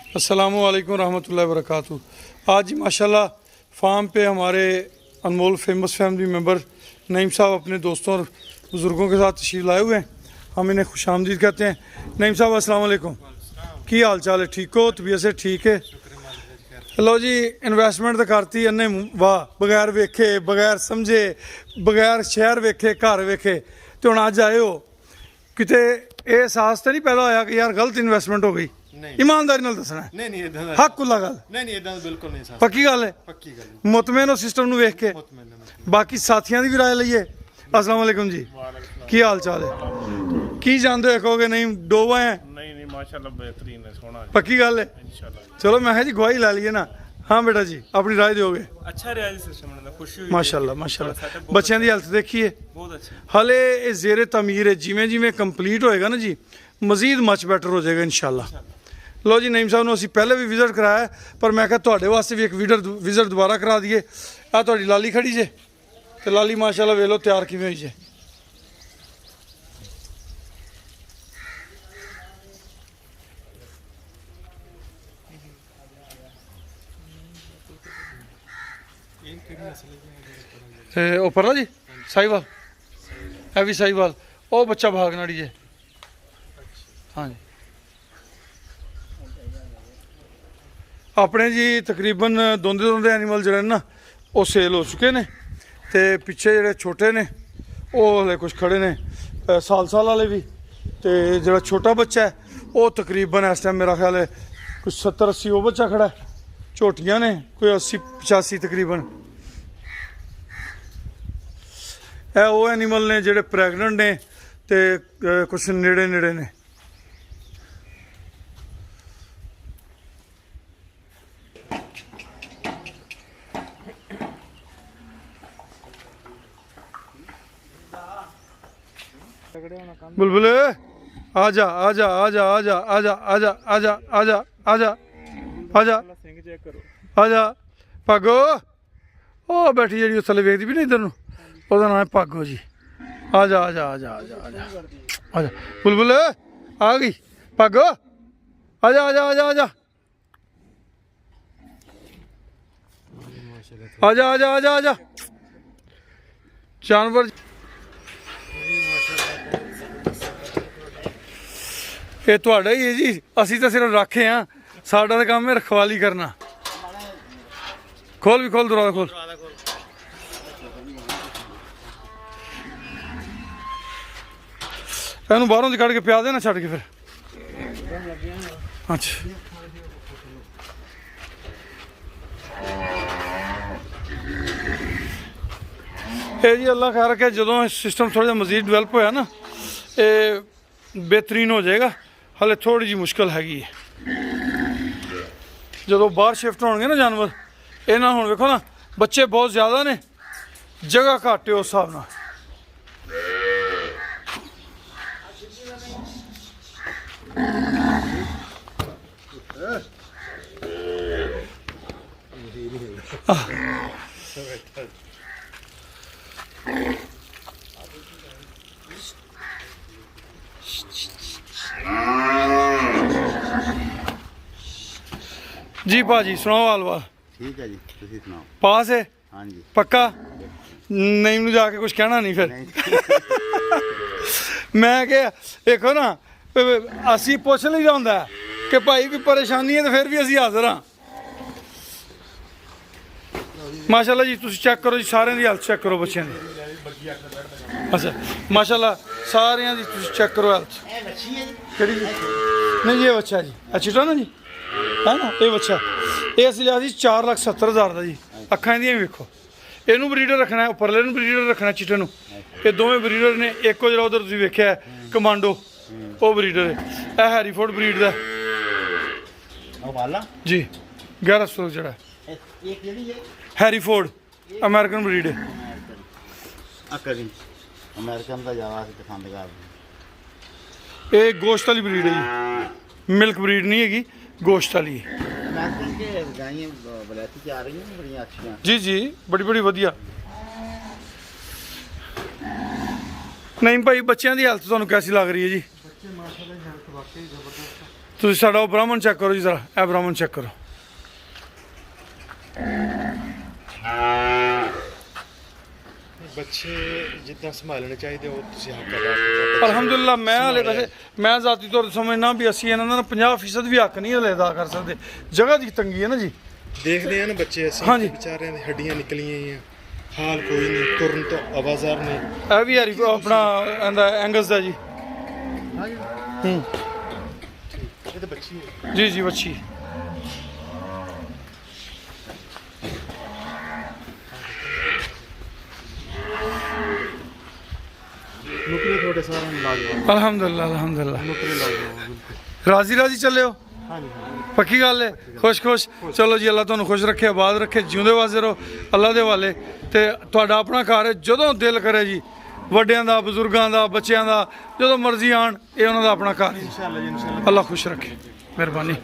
अस्सलामुअलैकुम रहमतुल्लाहि वबरकातुहू। आज माशाल्लाह फार्म पे हमारे अनमोल फेमस फैमिली मेम्बर नईम साहब अपने दोस्तों और बुज़ुर्गों के साथ तशरीफ़ लाए हुए हैं। हम इन्हें खुशामदीद कहते हैं। नईम साहब अस्सलाम वालेकुम, की हाल चाल है? ठीक हो? तबीयत से ठीक है? लो जी, इन्वेस्टमेंट तो करती इन्ने वाह, बगैर वेखे, बगैर समझे, बगैर शहर वेखे, घर वेखे, तो हुण अज आए हो किते ਇਹ एहसास तो नहीं पैदा होया कि यार गलत इन्वेस्टमेंट हो गई? ईमानदारी नाल दसना है। नहीं इदां दा हक उल्ला गल नहीं इदां दा बिल्कुल नहीं साहब। पक्की गल है? पक्की गल मुतमैन हो सिस्टम नूं वेख के? बाकी साथियों की भी राय लईए। अस्सलाम वालेकुम जी, की हाल चाल है? की जानते हो कहोगे नहीं डोवा है? नहीं माशाल्लाह बेहतरीन है, सोना है पक्की गल है? इंशाल्लाह। चलो मैं जी गवाही ला लिए ना। हाँ बेटा जी, अपनी राय दोगे? अच्छा रियाज सिस्टम है, खुशी हुई माशाल्लाह माशाल्लाह। बच्चों की हेल्थ देखिए, बहुत अच्छा। हले ये जेरे तमीर है, जिमें जिमें कंप्लीट होएगा ना जी मजीद मच बेटर हो जाएगा इंशाल्लाह। लो जी, नईम साहब असीं पहले भी विजिट कराया है, पर मैं क्या तुहाडे वास्ते भी एक विजिट दोबारा करा दिए। आ तुहाडी लाली खड़ी जे, ते लाली माशाल्लाह वेख लो तैयार किवें होई जे। उपरला जी साहिवाल है भी साहिवाल, ओ बच्चा भागनाड़ी जे। हाँ जी, अपने जी तकरीबन दोंदे एनिमल जोड़े ना वो सेल हो चुके ने, ते पिछे जोड़े छोटे ने वो हले कुछ खड़े ने साल वाले भी, ते जोड़ा छोटा बच्चा है वो तकरीबन इस टाइम मेरा ख्याल है कुछ 70-80 वो बच्चा खड़ा है। झोटियाँ ने कोई 80-85 तकरीबन। है वो एनिमल ने जोड़े प्रैगनेंट ने, ते कुछ नेड़े नेड़े ने। बुलबुल आजा आजा आजा आजा आजा आजा आजा आजा आजा आजा आजा भागो। ओ बैठी जी थले वेखदी भी नहीं इधर नूं, ओहदा नाम है भागो जी। आजा आजा आजा आजा आजा आजा बुलबुल आ गई, भागो आजा आजा आजा आजा आजा आजा आजा आजा जानवर। ये तुहाडा ही है जी, असी तो सिर्फ राखे हाँ, साडा तो काम है रखवाली करना। खोल भी खोल, दरवाजा खोल। ਇਹਨੂੰ ਬਾਹਰੋਂ ਦੀ ਕੱਢ ਕੇ ਪਿਆ ਦੇ ਨਾ, ਛੱਡ ਕੇ ਫਿਰ। ਅੱਛਾ ਇਹ ਜੀ ਅੱਲਾ ਖੈਰ ਰੱਖੇ, ਜਦੋਂ ਇਹ ਸਿਸਟਮ ਥੋੜਾ ਜਿਹਾ ਮਜ਼ੀਦ ਡਿਵੈਲਪ ਹੋਇਆ ਨਾ ਇਹ बेहतरीन हो जाएगा। हले थोड़ी जी मुश्किल हैगी है, जो बाहर शिफ्ट होंगे ना जानवर, ये ना हुण वेखो ना बच्चे बहुत ज़्यादा ने, जगह घट है उस हिसाब नाल। जी भाजी सुनाओ हाल वाल? ठीक है जी, तुसीं सुनाओ? पास है? हाँ जी। पक्का? नहीं मुझे जाके कुछ कहना नहीं फिर? मैं क्या देखो ना, असी पुछ ली जाता है कि भाई कोई परेशानी है तो फिर भी असी हाजिर हाँ। माशाल्लाह जी तुसीं चेक करो जी, सारे की हेल्थ चेक करो बच्चों की। अच्छा माशाल्लाह सारे की तुसीं चेक करो हेल्थ। नहीं ये बच्चा जी चिट्टा ना जी, है ना ये बच्चा, ये असं लिया जी 4,70,000 का जी। अखा भी वेखो, इनू ब्रीडर रखना है, उपरले ब्रीडर रखना चिट्टे नूं। ये दोवें ब्रीडर ने, एक जो उधर तुसीं वेख्या कमांडो वो ब्रीडर है, यह हैरीफोर्ड ब्रीड का जी। 1100 जड़ा हैरीफोर्ड अमेरिकन ब्रीड है। अमेरिकन का ज़्यादा पसंद करते, ये गोश्त वाली ब्रीड है जी, मिल्क ब्रीड नहीं हैगी, गोश्त वाली है जी। जी बड़ी बड़ी वधिया। नहीं भाई बच्चों की हेल्थ तुहानूं कैसी लग रही है जी? बच्चे माशाल्लाह हेल्थ वाकई जबरदस्त ਤੁਸੀਂ ਸਾਡਾ ਉਹ ਬ੍ਰਾਹਮਣ ਚੈੱਕ ਕਰੋ ਜੀ ਜ਼ਰਾ, ਇਹ ਬ੍ਰਾਹਮਣ ਚੈੱਕ ਕਰੋ। ਬੱਚੇ ਜਿੱਦਾਂ ਸੰਭਾਲਣੇ ਚਾਹੀਦੇ ਉਹ ਤੁਸੀਂ ਹੱਕ ਅਦਾ ਕੀਤਾ। ਅਲਹਮਦੁਲਿਲਾ ਮੈਂ ਹਲੇ ਵੈਸੇ ਮੈਂ ਜ਼ਾਤੀ ਤੌਰ ਤੇ ਸਮਝਣਾ ਵੀ ਅਸੀਂ ਇਹਨਾਂ ਦਾ 50% ਵੀ ਹੱਕ ਨਹੀਂ ਹਲੇ ਅਦਾ ਕਰ ਸਕਦੇ, ਜਗ੍ਹਾ ਦੀ ਤੰਗੀ ਹੈ ਨਾ ਜੀ। ਦੇਖਦੇ ਆ ਨਾ ਬੱਚੇ ਅਸੀਂ ਹਾਂਜੀ। ਵਿਚਾਰਿਆਂ ਦੀ ਹੱਡੀਆਂ ਨਿਕਲੀਆਂ ਹੀ ਆ, ਹਾਲ ਕੋਈ ਨਹੀਂ, ਤੁਰਨ ਤੋਂ ਆਵਾਜ਼ਾਰ ਨੇ। ਇਹ ਵੀ ਹੈਰੀ ਆਪਣਾ ਇਹਦਾ ਐਂਗਸ ਦਾ ਜੀ। ਹੂੰ ਇਹ ਤਾਂ ਬੱਚੀ ਹੈ। ਜੀ ਜੀ ਬੱਚੀ। ਨੁਕਰੇ ਤੁਹਾਡੇ ਸਾਰਿਆਂ ਨੂੰ ਲਾਜਵਾਬ, ਅਲਹਮਦੁਲਿਲਾ ਅਲਹਮਦੁਲਿਲਾ। ਨੁਕਰੇ ਲਾਜਵਾਬ ਬਿਲਕੁਲ। ਰਾਜ਼ੀ ਰਾਜ਼ੀ ਚੱਲਿਓ, ਹਾਂਜੀ ਪੱਕੀ ਗੱਲ ਹੈ। ਖੁਸ਼ ਖੁਸ਼ ਚਲੋ ਜੀ, ਅੱਲਾ ਤੁਹਾਨੂੰ ਖੁਸ਼ ਰੱਖੇ, ਆਬਾਦ ਰੱਖੇ, ਜਿਉਂਦੇ ਵਾਸਤੇ ਰਹੋ ਅੱਲਾ ਦੇ ਵਾਲੇ। ਤੇ ਤੁਹਾਡਾ ਆਪਣਾ ਘਰ ਹੈ, ਜਦੋਂ ਦਿਲ ਕਰੇ ਜੀ, ਵੱਡਿਆਂ ਦਾ, ਬਜ਼ੁਰਗਾਂ ਦਾ, ਬੱਚਿਆਂ ਦਾ, ਜਦੋਂ ਮਰਜ਼ੀ ਆਣ, ਇਹ ਉਹਨਾਂ ਦਾ ਆਪਣਾ ਘਰ ਹੈ। ਇਨਸ਼ਾਅੱਲਾ ਜੀ, ਇਨਸ਼ਾਅੱਲਾ। ਅੱਲਾ ਖੁਸ਼ ਰੱਖੇ, ਮਿਹਰਬਾਨੀ।